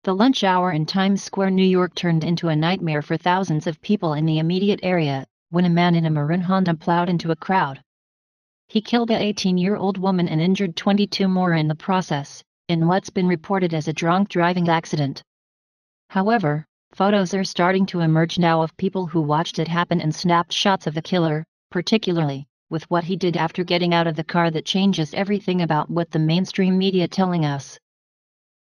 The lunch hour in Times Square, New York turned into a nightmare for thousands of people in the immediate area, when a man in a maroon Honda plowed into a crowd. He killed a 18-year-old woman and injured 22 more in the process, in what's been reported as a drunk driving accident. However, photos are starting to emerge now of people who watched it happen and snapped shots of the killer, particularly with what he did after getting out of the car that changes everything about what the mainstream media telling us.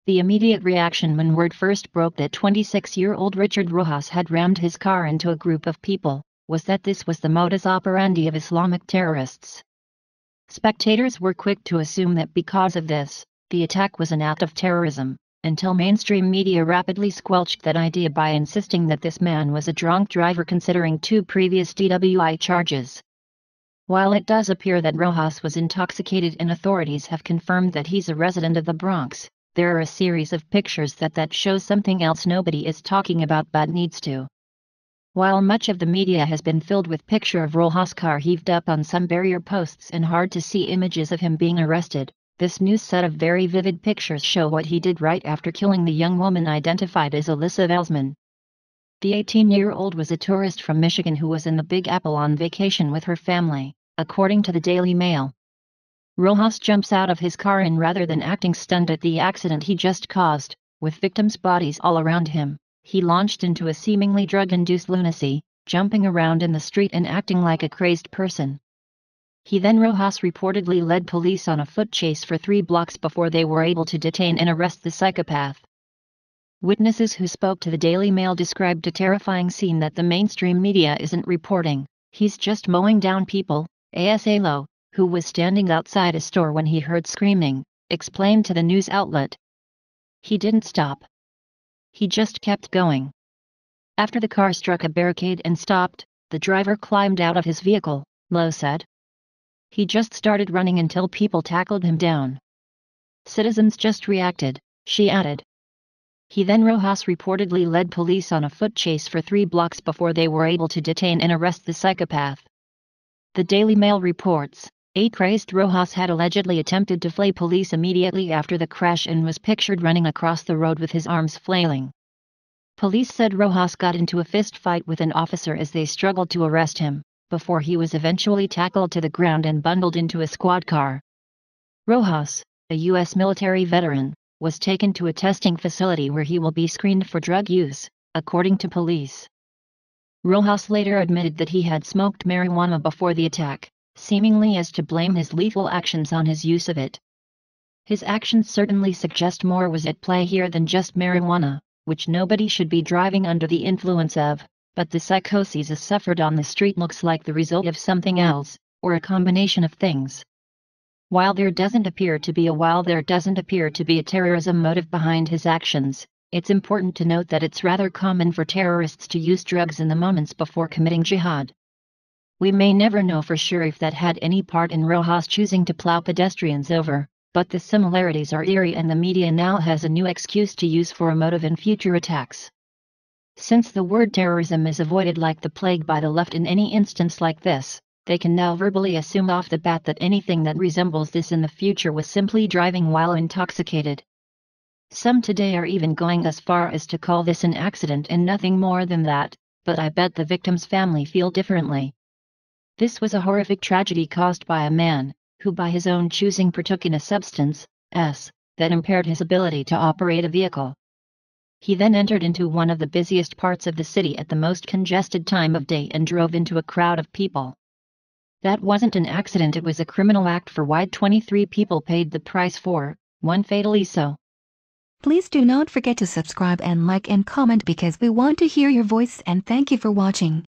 The immediate reaction when word first broke that 26-year-old Richard Rojas had rammed his car into a group of people was that this was the modus operandi of Islamic terrorists. Spectators were quick to assume that because of this, the attack was an act of terrorism, until mainstream media rapidly squelched that idea by insisting that this man was a drunk driver considering 2 previous DWI charges. While it does appear that Rojas was intoxicated and authorities have confirmed that he's a resident of the Bronx, there are a series of pictures that shows something else nobody is talking about but needs to. While much of the media has been filled with picture of Rojas' car heaved up on some barrier posts and hard to see images of him being arrested, this new set of very vivid pictures show what he did right after killing the young woman identified as Alyssa Velsman. The 18-year-old was a tourist from Michigan who was in the Big Apple on vacation with her family, according to the Daily Mail. Rojas jumps out of his car and rather than acting stunned at the accident he just caused, with victims' bodies all around him, he launched into a seemingly drug-induced lunacy, jumping around in the street and acting like a crazed person. Rojas reportedly led police on a foot chase for 3 blocks before they were able to detain and arrest the psychopath. Witnesses who spoke to the Daily Mail described a terrifying scene that the mainstream media isn't reporting. He's just mowing down people, Asa Lowe, who was standing outside a store when he heard screaming, explained to the news outlet. He didn't stop. He just kept going. After the car struck a barricade and stopped, the driver climbed out of his vehicle, Lowe said. He just started running until people tackled him down. Citizens just reacted, she added. Rojas reportedly led police on a foot chase for 3 blocks before they were able to detain and arrest the psychopath. The Daily Mail reports, a crazed Rojas had allegedly attempted to flee police immediately after the crash and was pictured running across the road with his arms flailing. Police said Rojas got into a fist fight with an officer as they struggled to arrest him, before he was eventually tackled to the ground and bundled into a squad car. Rojas, a U.S. military veteran, was taken to a testing facility where he will be screened for drug use, according to police. Rojas later admitted that he had smoked marijuana before the attack, seemingly as to blame his lethal actions on his use of it. His actions certainly suggest more was at play here than just marijuana, which nobody should be driving under the influence of, but the psychosis suffered on the street looks like the result of something else, or a combination of things. While there doesn't appear to be a terrorism motive behind his actions, it's important to note that it's rather common for terrorists to use drugs in the moments before committing jihad. We may never know for sure if that had any part in Rojas choosing to plow pedestrians over, but the similarities are eerie and the media now has a new excuse to use for a motive in future attacks. Since the word terrorism is avoided like the plague by the left in any instance like this, they can now verbally assume off the bat that anything that resembles this in the future was simply driving while intoxicated. Some today are even going as far as to call this an accident and nothing more than that, but I bet the victim's family feel differently. This was a horrific tragedy caused by a man, who by his own choosing partook in a substance, that impaired his ability to operate a vehicle. He then entered into one of the busiest parts of the city at the most congested time of day and drove into a crowd of people. That wasn't an accident, it was a criminal act for which 23 people paid the price for, one fatally so. Please do not forget to subscribe and like and comment because we want to hear your voice, and thank you for watching.